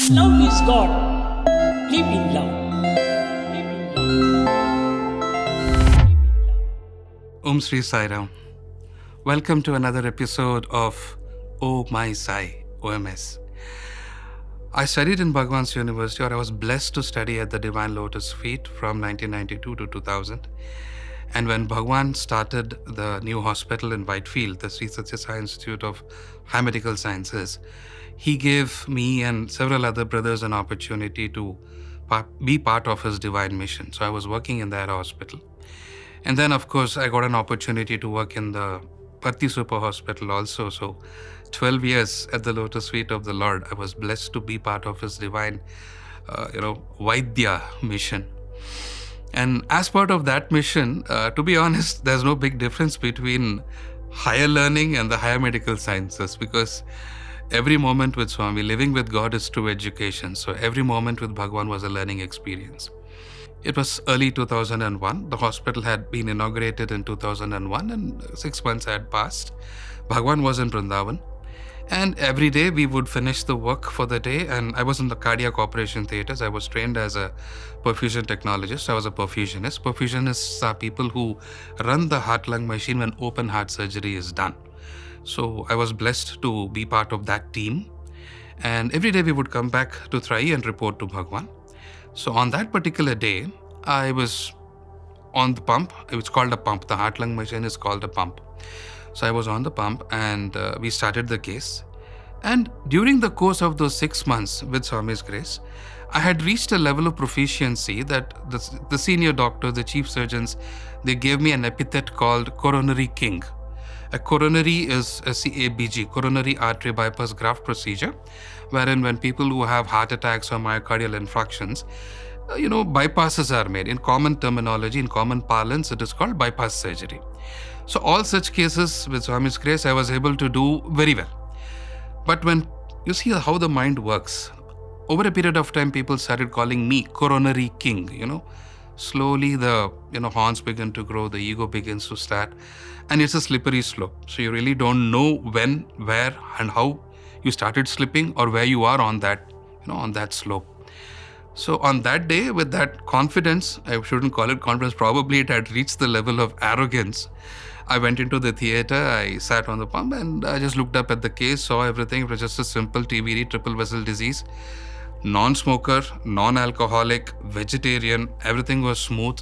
Love is God. Live in love. Live in love. Om Sri Sai Ram. Welcome to another episode of Oh My Sai, OMS. I studied in Bhagawan's University, or I was blessed to study at the Divine Lotus Feet from 1992 to 2000. And when Bhagawan started the new hospital in Whitefield, the Sri Sathya Sai Institute of High Medical Sciences, he gave me and several other brothers an opportunity to be part of his divine mission. So I was working in that hospital. And then, of course, I got an opportunity to work in the Parthi Super Hospital also. So 12 years at the Lotus Feet of the Lord, I was blessed to be part of his divine, Vaidya mission. And as part of that mission, to be honest, there's no big difference between higher learning and the higher medical sciences, because every moment with Swami, living with God is true education. So every moment with Bhagawan was a learning experience. It was early 2001. The hospital had been inaugurated in 2001 and 6 months had passed. Bhagawan was in Vrindavan. And every day we would finish the work for the day, and I was in the cardiac operation theaters. I was trained as a perfusion technologist. I was a perfusionist. Perfusionists are people who run the heart-lung machine when open heart surgery is done. So I was blessed to be part of that team. And every day we would come back to Trai and report to Bhagawan. So on that particular day, I was on the pump. It's called a pump. The heart-lung machine is called a pump. So I was on the pump and we started the case. And during the course of those 6 months, with Swami's grace, I had reached a level of proficiency that the senior doctor, the chief surgeons, they gave me an epithet called coronary king. A coronary is a CABG, coronary artery bypass graft procedure, wherein when people who have heart attacks or myocardial infarctions, bypasses are made. In common terminology, in common parlance, it is called bypass surgery. So all such cases, with Swami's grace, I was able to do very well. But when you see how the mind works, over a period of time, people started calling me coronary king, Slowly the horns begin to grow, the ego begins to start, and it's a slippery slope. So you really don't know when, where, and how you started slipping, or where you are on that, on that slope. So on that day, with that confidence, I shouldn't call it confidence, probably it had reached the level of arrogance. I went into the theater, I sat on the pump, and I just looked up at the case, saw everything. It was just a simple TBD, triple vessel disease. Non-smoker, non-alcoholic, vegetarian, everything was smooth.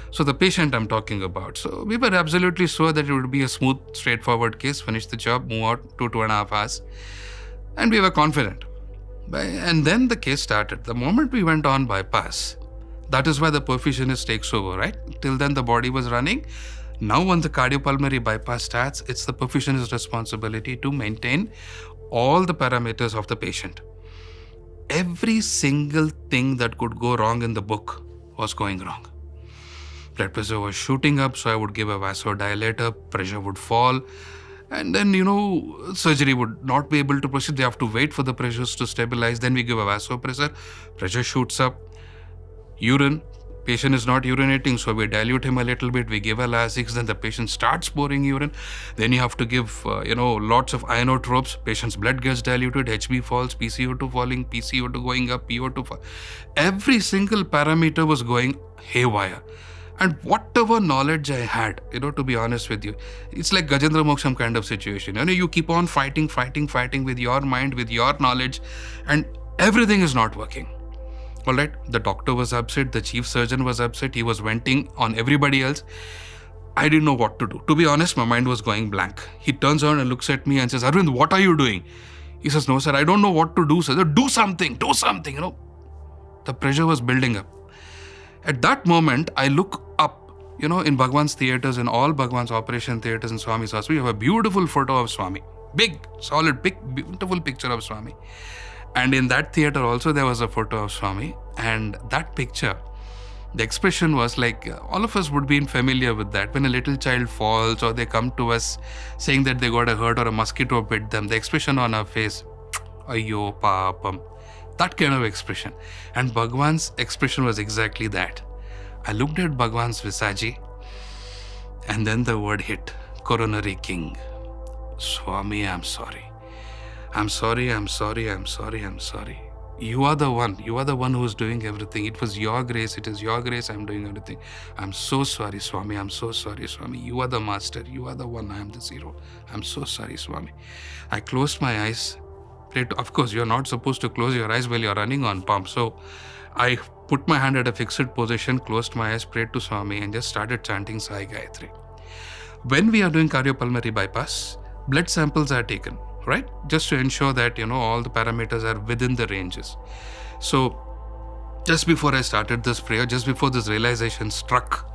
So the patient I'm talking about. So we were absolutely sure that it would be a smooth, straightforward case, finish the job, move out 2.5 hours. And we were confident. And then the case started. The moment we went on bypass, that is why the perfusionist takes over, right? Till then the body was running. Now when the cardiopulmonary bypass starts, it's the perfusionist's responsibility to maintain all the parameters of the patient. Every single thing that could go wrong in the book was going wrong. Blood pressure was shooting up, so I would give a vasodilator, pressure would fall, and then, surgery would not be able to proceed. They have to wait for the pressures to stabilize. Then we give a vasopressor, pressure shoots up. Urine, patient is not urinating, so we dilute him a little bit, we give a Lasix, then the patient starts pouring urine. Then you have to give, lots of ionotropes. Patient's blood gets diluted, HB falls, PCO2 falling, PCO2 going up, PO2 fall. Every single parameter was going haywire. And whatever knowledge I had, to be honest with you, it's like Gajendra Moksham kind of situation. You keep on fighting with your mind, with your knowledge, and everything is not working. All right, the doctor was upset, the chief surgeon was upset, he was venting on everybody else. I didn't know what to do. To be honest, my mind was going blank. He turns around and looks at me and says, "Arvind, what are you doing?" He says, "No, sir, I don't know what to do, sir." Do something. The pressure was building up. At that moment, I look up, in Bhagawan's theaters, in all Bhagawan's operation theaters in Swami's hospital, we have a beautiful photo of Swami. Big, solid, big, beautiful picture of Swami. And in that theater also there was a photo of Swami. And that picture, the expression was like, all of us would be familiar with that. When a little child falls or they come to us saying that they got a hurt or a mosquito bit them, the expression on our face, ayyo papam, that kind of expression. And Bhagawan's expression was exactly that. I looked at Bhagawan's Visaji, and then the word hit, coronary king. Swami, I'm sorry. I'm sorry. you are the one. You are the one who is doing everything. It was your grace. It is your grace. I'm doing everything. I'm so sorry, Swami. I'm so sorry, Swami. You are the master. You are the one. I am the zero. I'm so sorry, Swami. I closed my eyes. Of course, you're not supposed to close your eyes while you're running on pump. So I put my hand at a fixed position, closed my eyes, prayed to Swami, and just started chanting Sai Gayatri. When we are doing cardiopulmonary bypass, blood samples are taken, right? Just to ensure that, all the parameters are within the ranges. So just before I started this prayer, just before this realization struck,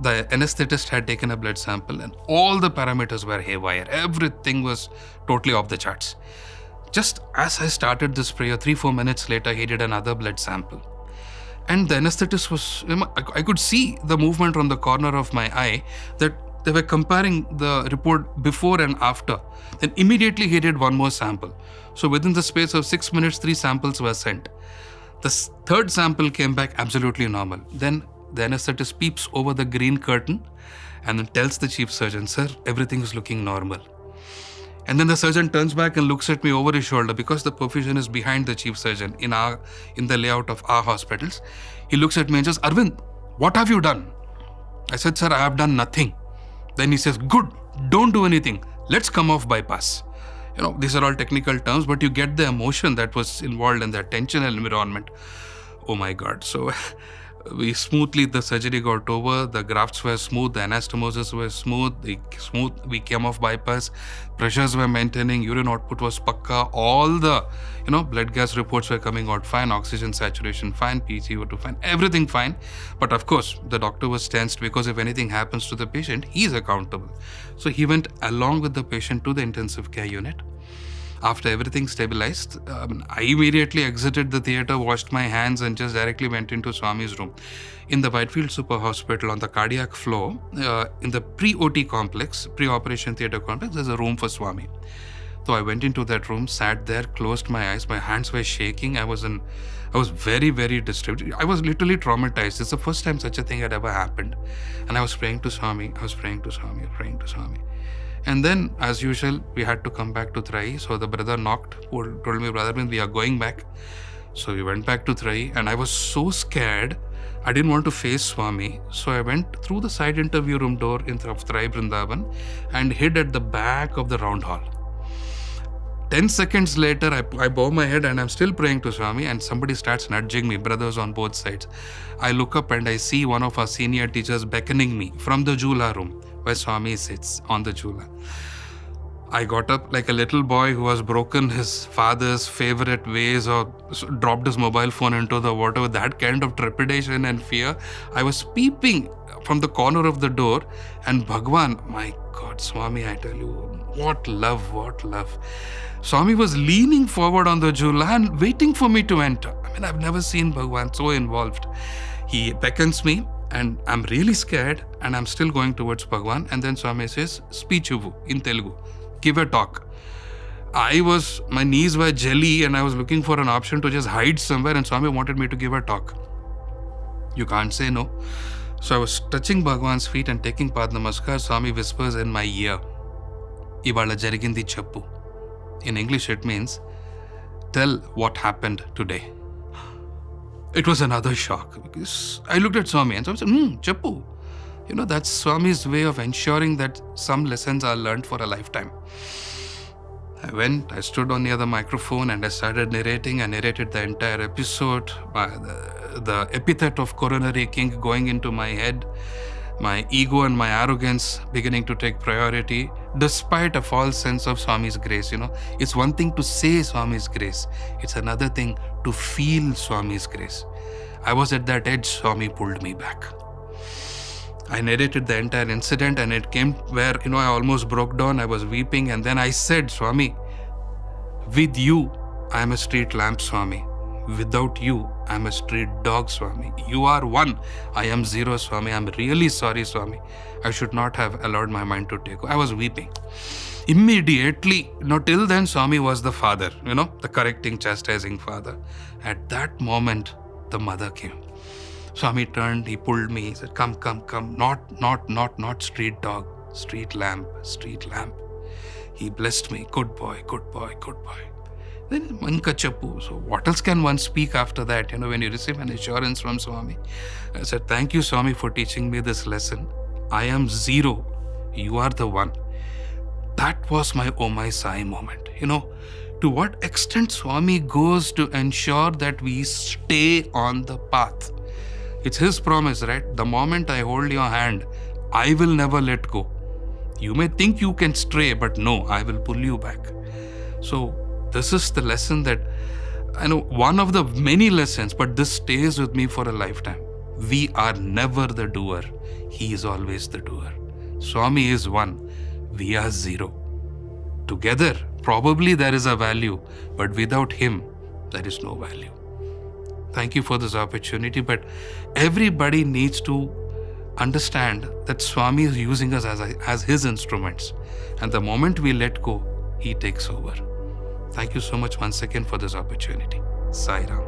the anesthetist had taken a blood sample and all the parameters were haywire. Everything was totally off the charts. Just as I started this prayer, 3-4 minutes later, he did another blood sample. And the anesthetist was, I could see the movement from the corner of my eye that they were comparing the report before and after. Then immediately he did one more sample. So within the space of 6 minutes, 3 samples were sent. The third sample came back absolutely normal. Then the anesthetist peeps over the green curtain and then tells the chief surgeon, "Sir, everything is looking normal." And then the surgeon turns back and looks at me over his shoulder because the perfusion is behind the chief surgeon in the layout of our hospitals. He looks at me and says, "Arvind, what have you done?" I said, "Sir, I have done nothing." Then he says, "Good, don't do anything. Let's come off bypass." These are all technical terms, but you get the emotion that was involved in that tension environment. Oh my God. So the surgery got over, the grafts were smooth, the anastomosis was smooth, we came off bypass, pressures were maintaining, urine output was pakka, all the, blood gas reports were coming out fine, oxygen saturation fine, PCO2 fine, everything fine. But of course, the doctor was tensed because if anything happens to the patient, he is accountable. So he went along with the patient to the intensive care unit. After everything stabilized, I immediately exited the theatre, washed my hands, and just directly went into Swami's room. In the Whitefield Super Hospital, on the cardiac floor, in the pre-OT complex, pre-operation theatre complex, there's a room for Swami. So I went into that room, sat there, closed my eyes. My hands were shaking. I was very, very disturbed. I was literally traumatized. It's the first time such a thing had ever happened. And I was praying to Swami. praying to Swami. And then, as usual, we had to come back to Trai. So the brother knocked, told me, "Brother, we are going back." So we went back to Trai, and I was so scared. I didn't want to face Swami. So I went through the side interview room door of Trai Vrindavan and hid at the back of the round hall. 10 seconds later, I bow my head and I'm still praying to Swami, and somebody starts nudging me, brothers on both sides. I look up and I see one of our senior teachers beckoning me from the Jula room where Swami sits on the Jula. I got up like a little boy who has broken his father's favorite ways or dropped his mobile phone into the water with that kind of trepidation and fear. I was peeping from the corner of the door, and Bhagawan, my God, Swami, I tell you, what love. Swami was leaning forward on the Jula and waiting for me to enter. I've never seen Bhagawan so involved. He beckons me, and I'm really scared, and I'm still going towards Bhagawan. And then Swami says, "Speech in Telugu. Give a talk." My knees were jelly, and I was looking for an option to just hide somewhere, and Swami wanted me to give a talk. You can't say no. So I was touching Bhagawan's feet and taking Pad Namaskar. Swami whispers in my ear, "Ivala jarigindi chappu." In English, it means, "Tell what happened today." It was another shock because I looked at Swami and Swami said, "Chappu." That's Swami's way of ensuring that some lessons are learned for a lifetime. I stood on near the microphone and I started narrating. I narrated the entire episode, the epithet of coronary king going into my head, my ego and my arrogance beginning to take priority, despite a false sense of Swami's grace. It's one thing to say Swami's grace. It's another thing to feel Swami's grace. I was at that edge. Swami pulled me back. I narrated the entire incident, and it came where, I almost broke down. I was weeping, and then I said, "Swami, with you, I am a street lamp, Swami. Without you, I am a street dog, Swami. You are one. I am zero, Swami. I am really sorry, Swami. I should not have allowed my mind to take over." I was weeping. Immediately, till then, Swami was the father, the correcting, chastising father. At that moment, the mother came. Swami turned, he pulled me, he said, Come. Not street dog, street lamp. He blessed me. Good boy. Then Manka Chappu. So what else can one speak after that? When you receive an assurance from Swami. I said, thank you, Swami, for teaching me this lesson. I am zero. You are the one. That was my oh my sai moment. To what extent Swami goes to ensure that we stay on the path. It's his promise, right? The moment I hold your hand, I will never let go. You may think you can stray, but no, I will pull you back. So this is the lesson that, one of the many lessons, but this stays with me for a lifetime. We are never the doer. He is always the doer. Swami is one. We are zero. Together, probably there is a value, but without him, there is no value. Thank you for this opportunity, but everybody needs to understand that Swami is using us as his instruments. And the moment we let go, he takes over. Thank you so much once again for this opportunity. Sai Ram.